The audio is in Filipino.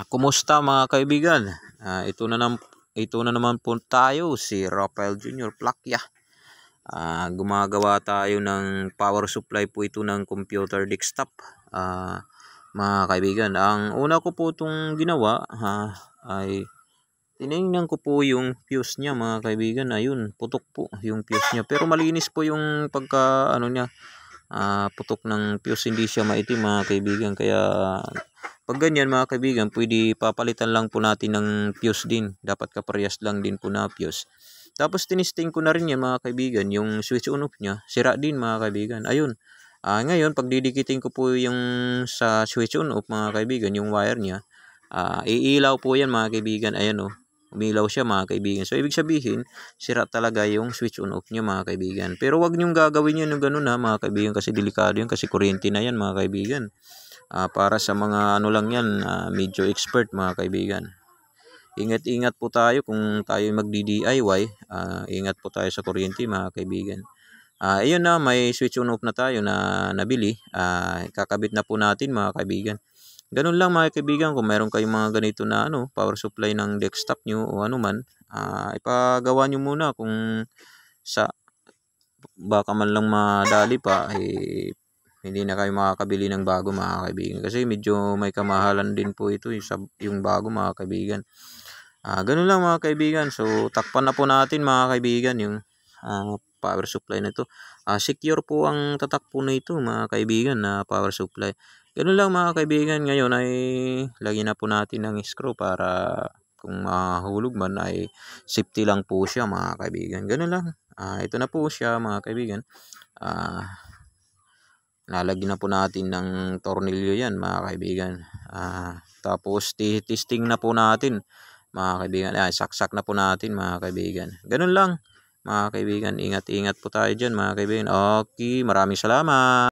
Kumusta mga kaibigan? Ito na naman po tayo, si Rafael Jr. Plakya. Gumagawa tayo ng power supply po ito ng computer desktop. Mga kaibigan, ang una ko po itong ginawa ay tinignan ko po yung fuse niya mga kaibigan. Ayun, putok po yung fuse niya. Pero malinis po yung pagka ano niya, putok ng fuse, hindi siya maitim mga kaibigan. Kaya pag ganyan mga kaibigan, pwede papalitan lang po natin ng fuse din. Dapat kaparehas lang din po na fuse. Tapos tinisting ko na rin yan mga kaibigan, yung switch on off niya, sira din mga kaibigan. Ayun, ngayon pag didikitin ko po yung sa switch on off mga kaibigan, yung wire niya, iilaw po yan mga kaibigan. Ayan o, umilaw siya mga kaibigan. So ibig sabihin, sira talaga yung switch on off niya mga kaibigan. Pero wag niyong gagawin yan yung ganun mga kaibigan, kasi delikado yun, kasi kuryente na yan mga kaibigan. Para sa mga ano lang yan, medyo expert mga kaibigan. Ingat-ingat po tayo kung tayo magdi-DIY. Ingat po tayo sa kuryente mga kaibigan. Ayun na, may switch on off na tayo na nabili. Kakabit na po natin mga kaibigan. Ganun lang mga kaibigan, kung meron kayong mga ganito na power supply ng desktop nyo o ano man, ipagawa nyo muna kung sa baka man lang madali pa, hindi na kayo makakabili ng bago mga kaibigan, kasi medyo may kamahalan din po ito yung bago mga kaibigan. Ganun lang mga kaibigan. So takpan na po natin mga kaibigan yung power supply na ito. Secure po ang tatak po na ito mga kaibigan na power supply. Ganun lang mga kaibigan. Ngayon ay lagyan na po natin ng screw para kung mahulog man ay safety lang po siya mga kaibigan. Ganun lang. Ito na po siya mga kaibigan. Lalagyan na po natin ng tornilyo yan mga kaibigan. Tapos testing na po natin mga kaibigan. Saksak na po natin mga kaibigan. Ganun lang mga kaibigan. Ingat-ingat po tayo dyan mga kaibigan. Okay, maraming salamat.